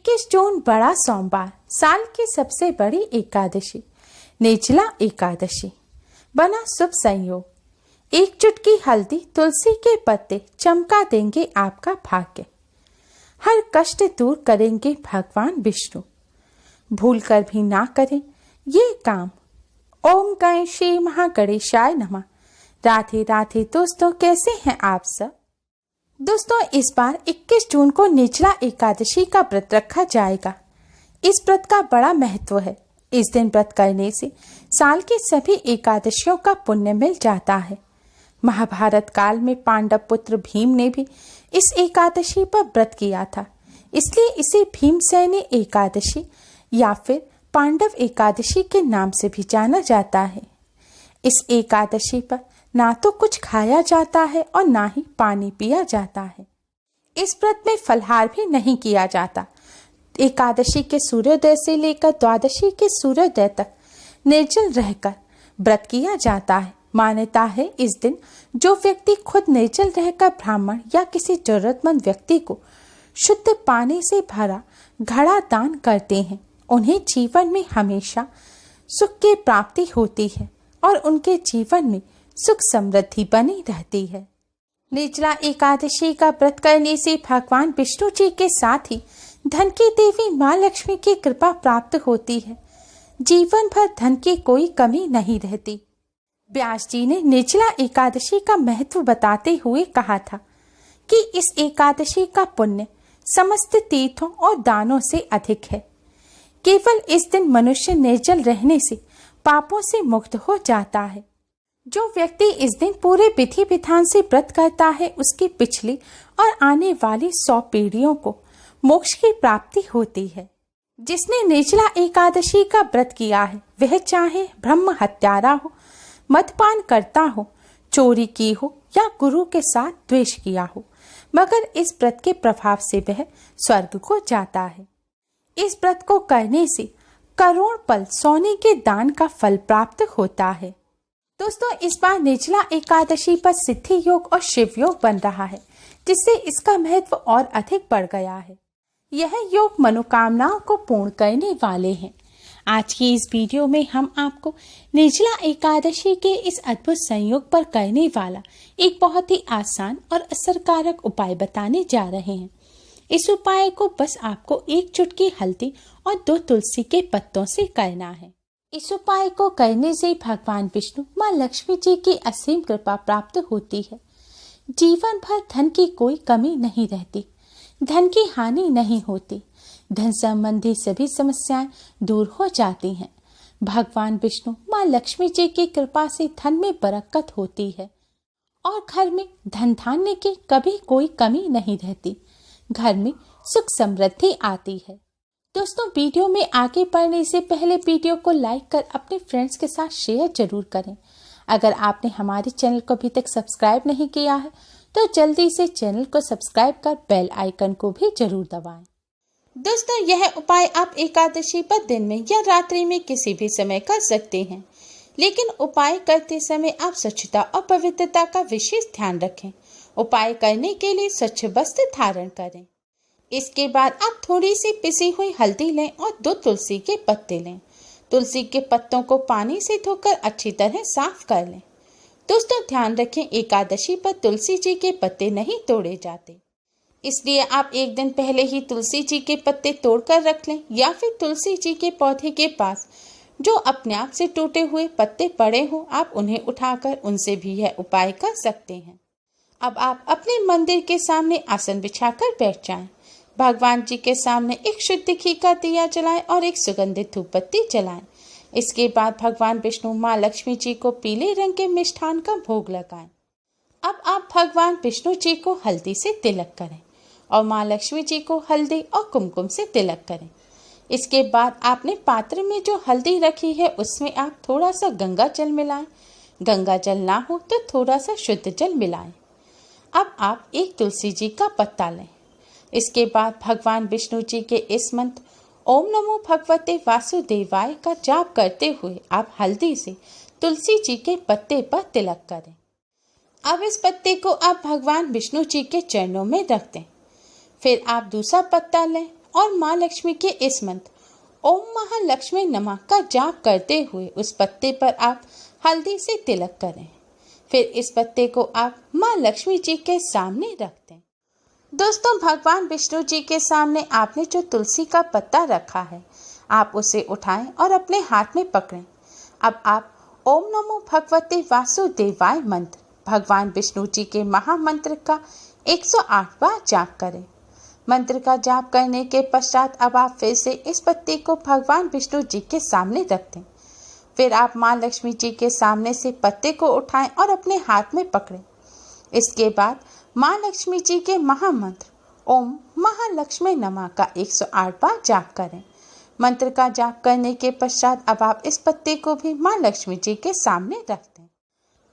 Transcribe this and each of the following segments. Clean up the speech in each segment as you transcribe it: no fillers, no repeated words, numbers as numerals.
21 जून बड़ा सोमवार, साल की सबसे बड़ी एकादशी, निर्जला एकादशी। बना शुभ संयोग। एक चुटकी हल्दी, तुलसी के पत्ते चमका देंगे आपका भाग्य। हर कष्ट दूर करेंगे भगवान विष्णु। भूल कर भी ना करें ये काम। ओम गण श्री महागणेशाय नमः। राधे राधे दोस्तों, कैसे हैं आप सब। दोस्तों, इस बार 21 जून को निर्जला एकादशी का व्रत रखा जाएगा। इस व्रत का बड़ा महत्व है। इस दिन व्रत करने से साल की सभी एकादशियों का पुण्य मिल जाता है। महाभारत काल में पांडव पुत्र भीम ने भी इस एकादशी पर व्रत किया था, इसलिए इसे भीमसेनी एकादशी या फिर पांडव एकादशी के नाम से भी जाना जाता है। इस एकादशी पर ना तो कुछ खाया जाता है और ना ही पानी पिया जाता है। इस व्रत में फलाहार भी नहीं किया जाता। एकादशी के सूर्योदय से लेकर द्वादशी के सूर्योदय तक निर्जल रहकर व्रत किया जाता है। मान्यता है इस दिन जो व्यक्ति खुद निर्जल रहकर ब्राह्मण या किसी जरूरतमंद व्यक्ति को शुद्ध पानी से भरा घड़ा दान करते हैं, उन्हें जीवन में हमेशा सुख की प्राप्ति होती है और उनके जीवन में सुख समृद्धि बनी रहती है। निर्जला एकादशी का व्रत करने से भगवान विष्णु जी के साथ ही धन की देवी माँ लक्ष्मी की कृपा प्राप्त होती है। जीवन भर धन की कोई कमी नहीं रहती। व्यास जी ने निर्जला एकादशी का महत्व बताते हुए कहा था कि इस एकादशी का पुण्य समस्त तीर्थों और दानों से अधिक है। केवल इस दिन मनुष्य निर्जल रहने से पापों से मुक्त हो जाता है। जो व्यक्ति इस दिन पूरे विधि विधान से व्रत करता है, उसकी पिछली और आने वाली 100 पीढ़ियों को मोक्ष की प्राप्ति होती है। जिसने निर्जला एकादशी का व्रत किया है, वह चाहे ब्रह्म हत्यारा हो, मदपान करता हो, चोरी की हो या गुरु के साथ द्वेष किया हो, मगर इस व्रत के प्रभाव से वह स्वर्ग को जाता है। इस व्रत को करने से करोड़ पल सोने के दान का फल प्राप्त होता है। दोस्तों, इस बार निर्जला एकादशी पर सिद्धि योग और शिव योग बन रहा है, जिससे इसका महत्व और अधिक बढ़ गया है। यह योग मनोकामनाओं को पूर्ण करने वाले हैं। आज की इस वीडियो में हम आपको निर्जला एकादशी के इस अद्भुत संयोग पर करने वाला एक बहुत ही आसान और असरकारक उपाय बताने जा रहे हैं। इस उपाय को बस आपको एक चुटकी हल्दी और 2 तुलसी के पत्तों से करना है। इस उपाय को करने से भगवान विष्णु माँ लक्ष्मी जी की असीम कृपा प्राप्त होती है। जीवन भर धन की कोई कमी नहीं रहती, धन की हानि नहीं होती, धन संबंधी सभी समस्याएं दूर हो जाती हैं। भगवान विष्णु माँ लक्ष्मी जी की कृपा से धन में बरकत होती है और घर में धन धान्य की कभी कोई कमी नहीं रहती। घर में सुख समृद्धि आती है। दोस्तों, वीडियो में आगे बढ़ने से पहले वीडियो को लाइक कर अपने फ्रेंड्स के साथ शेयर जरूर करें। अगर आपने हमारे चैनल को अभी तक सब्सक्राइब नहीं किया है तो जल्दी से चैनल को सब्सक्राइब कर बेल आइकन को भी जरूर दबाएं। दोस्तों, यह उपाय आप एकादशी पर दिन में या रात्रि में किसी भी समय कर सकते हैं, लेकिन उपाय करते समय आप स्वच्छता और पवित्रता का विशेष ध्यान रखें। उपाय करने के लिए स्वच्छ वस्त्र धारण करें। इसके बाद आप थोड़ी सी पिसी हुई हल्दी लें और 2 तुलसी के पत्ते लें। तुलसी के पत्तों को पानी से धोकर अच्छी तरह साफ कर लें। दोस्तों, ध्यान रखें, एकादशी पर तुलसी जी के पत्ते नहीं तोड़े जाते, इसलिए आप एक दिन पहले ही तुलसी जी के पत्ते तोड़कर रख लें, या फिर तुलसी जी के पौधे के पास जो अपने आप से टूटे हुए पत्ते पड़े हों, आप उन्हें उठाकर उनसे भी यह उपाय कर सकते हैं। अब आप अपने मंदिर के सामने आसन बिछाकर बैठ जाएं। भगवान जी के सामने एक शुद्ध घी का दिया जलाएं और एक सुगंधित धूप बत्ती जलाएं। इसके बाद भगवान विष्णु माँ लक्ष्मी जी को पीले रंग के मिष्ठान का भोग लगाएं। अब आप भगवान विष्णु जी को हल्दी से तिलक करें और माँ लक्ष्मी जी को हल्दी और कुमकुम से तिलक करें। इसके बाद आपने पात्र में जो हल्दी रखी है उसमें आप थोड़ा सा गंगा जल मिलाएं। गंगा जल ना हो तो थोड़ा सा शुद्ध जल मिलाएं। अब आप एक तुलसी जी का पत्ता लें। इसके बाद भगवान विष्णु जी के इस मंत्र ओम नमो भगवते वासुदेवाय का जाप करते हुए आप हल्दी से तुलसी जी के पत्ते पर तिलक करें। अब इस पत्ते को आप भगवान विष्णु जी के चरणों में रख दें। फिर आप दूसरा पत्ता लें और माँ लक्ष्मी के इस मंत्र ओम महालक्ष्मी नमः का जाप करते हुए उस पत्ते पर आप हल्दी से तिलक करें। फिर इस पत्ते को आप माँ लक्ष्मी जी के सामने रख दें। दोस्तों, भगवान विष्णु जी के सामने आपने जो तुलसी का पत्ता रखा है, आप उसे उठाएं और अपने हाथ में पकड़ें। अब आप ओम नमो भगवते वासुदेवाय मंत्र, भगवान विष्णु जी के महामंत्र का 108 बार जाप करें। मंत्र का जाप करने के पश्चात अब आप फिर से इस पत्ते को भगवान विष्णु जी के सामने रख दें। फिर आप माँ लक्ष्मी जी के सामने से पत्ते को उठाएं और अपने हाथ में पकड़ें। इसके बाद माँ लक्ष्मी जी के महामंत्र ओम महालक्ष्मी नमः का 108 बार जाप करें। मंत्र का जाप करने के पश्चात अब आप इस पत्ते को भी माँ लक्ष्मी जी के सामने रख दें।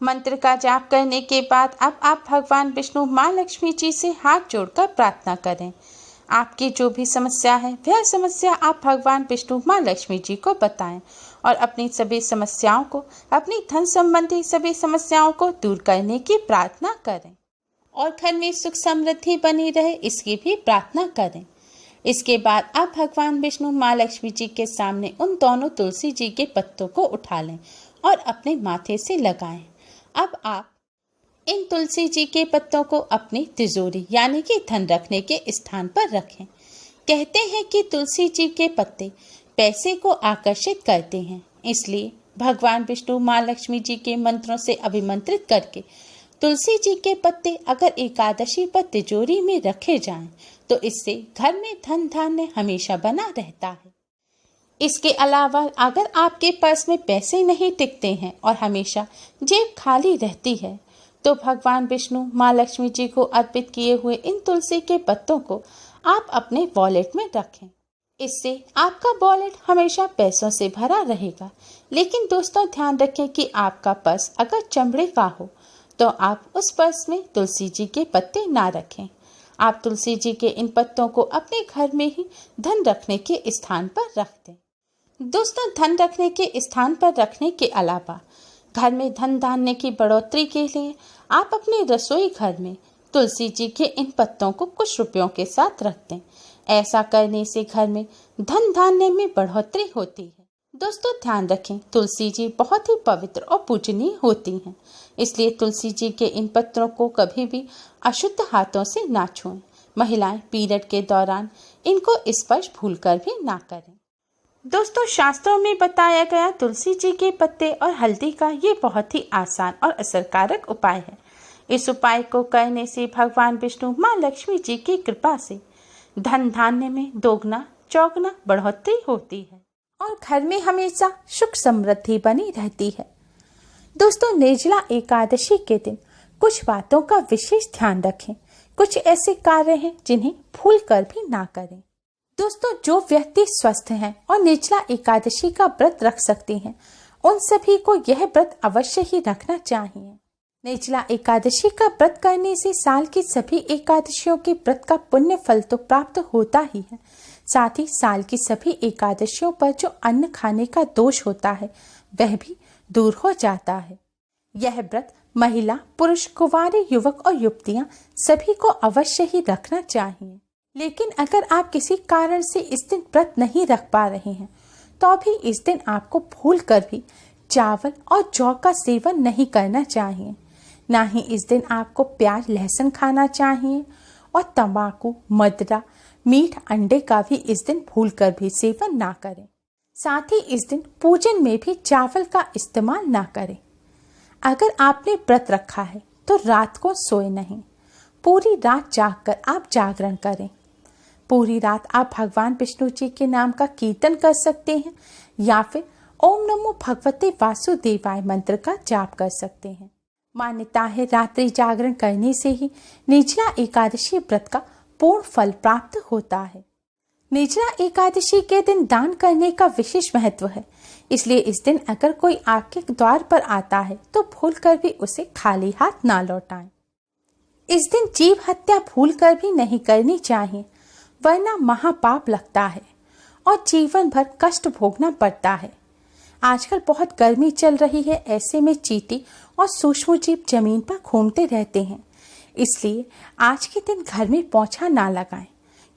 मंत्र का जाप करने के बाद अब आप भगवान विष्णु माँ लक्ष्मी जी से हाथ जोड़कर प्रार्थना करें। आपकी जो भी समस्या है वह समस्या आप भगवान विष्णु माँ लक्ष्मी जी को बताएं और अपनी सभी समस्याओं को, अपनी धन संबंधी सभी समस्याओं को दूर करने की प्रार्थना करें और घर में सुख समृद्धि बनी रहे इसकी भी प्रार्थना करें। इसके बाद आप भगवान विष्णु माँ लक्ष्मी जी के सामने उन दोनों तुलसी जी के पत्तों को उठा लें और अपने माथे से लगाएं। अब आप इन तुलसी जी के पत्तों को अपनी तिजोरी यानी कि धन रखने के स्थान पर रखें। कहते हैं कि तुलसी जी के पत्ते पैसे को आकर्षित करते हैं, इसलिए भगवान विष्णु माँ लक्ष्मी जी के मंत्रों से अभिमंत्रित करके तुलसी जी के पत्ते अगर एकादशी पर तिजोरी में रखे जाएं, तो इससे घर में धन धान्य हमेशा बना रहता है। इसके अलावा अगर आपके पर्स में पैसे नहीं टिकते हैं और हमेशा जेब खाली रहती है, तो भगवान विष्णु माँ लक्ष्मी जी को अर्पित किए हुए इन तुलसी के पत्तों को आप अपने वॉलेट में रखें। इससे आपका वॉलेट हमेशा पैसों से भरा रहेगा। लेकिन दोस्तों, ध्यान रखें कि आपका पर्स अगर चमड़े का हो तो आप उस पर्स में तुलसी जी के पत्ते ना रखें। आप तुलसी जी के इन पत्तों को अपने घर में ही धन रखने के स्थान पर रख दें। दोस्तों, धन रखने के स्थान पर रखने के अलावा घर में धन धान्य की बढ़ोतरी के लिए आप अपने रसोई घर में तुलसी जी के इन पत्तों को कुछ रुपयों के साथ रख दें। ऐसा करने से घर में धन धान्य में बढ़ोतरी होती है। दोस्तों, ध्यान रखें, तुलसी जी बहुत ही पवित्र और पूजनीय होती हैं, इसलिए तुलसी जी के इन पत्रों को कभी भी अशुद्ध हाथों से ना छुएं। महिलाएं पीरियड के दौरान इनको स्पर्श भूलकर भी ना करें। दोस्तों, शास्त्रों में बताया गया तुलसी जी के पत्ते और हल्दी का ये बहुत ही आसान और असरकारक उपाय है। इस उपाय को करने से भगवान विष्णु माँ लक्ष्मी जी की कृपा से धन धान्य में दोगुना चौगुना बढ़ोतरी होती है और घर में हमेशा सुख समृद्धि बनी रहती है। दोस्तों, निर्जला एकादशी के दिन कुछ बातों का विशेष ध्यान रखें। कुछ ऐसे कार्य हैं जिन्हें भूल कर भी ना करें। दोस्तों, जो व्यक्ति स्वस्थ हैं और निर्जला एकादशी का व्रत रख सकते हैं, उन सभी को यह व्रत अवश्य ही रखना चाहिए। निर्जला एकादशी का व्रत करने से साल की सभी एकादशियों के व्रत का पुण्य फल तो प्राप्त होता ही है, साथ ही साल की सभी एकादशियों पर जो अन्न खाने का दोष होता है वह भी दूर हो जाता है। यह व्रत महिला, पुरुष, कुंवारे, युवक और युवतियां सभी को अवश्य ही रखना चाहिए। लेकिन अगर आप किसी कारण से इस दिन व्रत नहीं रख पा रहे हैं, तो भी इस दिन आपको भूल कर भी चावल और जौ का सेवन नहीं करना चाहिए। ना ही इस दिन आपको प्याज लहसुन खाना चाहिए और तंबाकू, मदिरा, मीठ, अंडे का भी इस दिन भूल कर भी सेवन ना करें। साथ ही इस दिन पूजन में भी चावल का इस्तेमाल ना करें। अगर आपने व्रत रखा है तो रात को सोए नहीं, पूरी रात जागकर आप जागरण करें। पूरी रात आप भगवान विष्णु जी के नाम का कीर्तन कर सकते हैं या फिर ओम नमो भगवते वासुदेवाय मंत्र का जाप कर सकते हैं। मान्यता है रात्रि जागरण करने से ही निर्जला एकादशी व्रत का पूर्ण फल प्राप्त होता है। निर्जला एकादशी के दिन दान करने का विशेष महत्व है, इसलिए इस दिन अगर कोई आपके द्वार पर आता है तो भूल कर भी उसे खाली हाथ ना लौटाएं। इस दिन जीव हत्या भूल कर भी नहीं करनी चाहिए, वरना महापाप लगता है और जीवन भर कष्ट भोगना पड़ता है। आजकल बहुत गर्मी चल रही है, ऐसे में चींटी और सूक्ष्म जीव जमीन पर घूमते रहते हैं, इसलिए आज के दिन घर में पोछा ना लगाएं,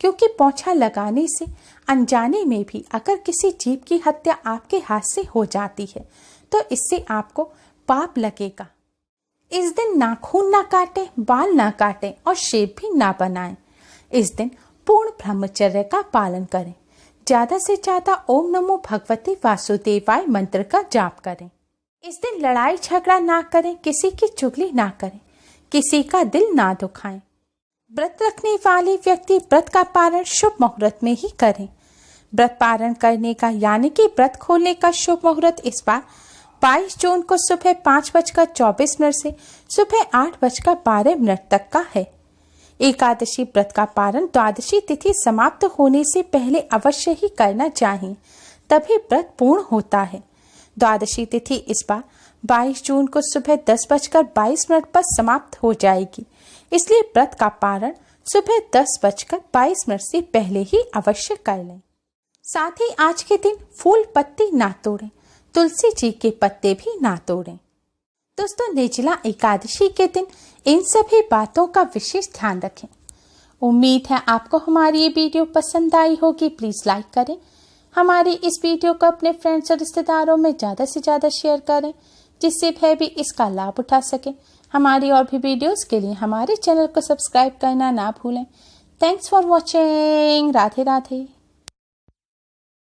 क्योंकि पोंछा लगाने से अनजाने में भी अगर किसी जीव की हत्या आपके हाथ से हो जाती है तो इससे आपको पाप लगेगा। इस दिन नाखून ना काटें, बाल ना काटें और शेव भी ना बनाएं। इस दिन पूर्ण ब्रह्मचर्य का पालन करें। ज्यादा से ज्यादा ओम नमो भगवते वासुदेवाय मंत्र का जाप करें। इस दिन लड़ाई झगड़ा ना करें, किसी की चुगली ना करें, किसी का दिल ना दुखाएं। व्रत रखने वाले व्यक्ति व्रत का पारण शुभ मुहूर्त में ही करें। व्रत पारण करने का यानी कि व्रत खोलने का शुभ मुहूर्त इस बार 22 जून को सुबह 5:24 से सुबह 8:12 तक का है। एकादशी व्रत का पारण द्वादशी तिथि समाप्त होने से पहले अवश्य ही करना चाहिए, तभी व्रत पूर्ण होता है। द्वादशी तिथि इस बार 22 जून को सुबह 10:22 पर समाप्त हो जाएगी, इसलिए व्रत का पारण सुबह 10:22 से पहले ही अवश्य कर लें। साथ ही आज के दिन फूल पत्ती ना तोड़ें, तुलसी जी के पत्ते भी ना तोड़ें। दोस्तों, निर्जला एकादशी के दिन इन सभी बातों का विशेष ध्यान रखें। उम्मीद है आपको हमारी ये वीडियो पसंद आई होगी। प्लीज लाइक करें, हमारी इस वीडियो को अपने फ्रेंड्स और रिश्तेदारों में ज़्यादा से ज़्यादा शेयर करें, जिससे वह भी इसका लाभ उठा सकें। हमारी और भी वीडियोस के लिए हमारे चैनल को सब्सक्राइब करना ना भूलें। Thanks for watching. Radhe Radhe.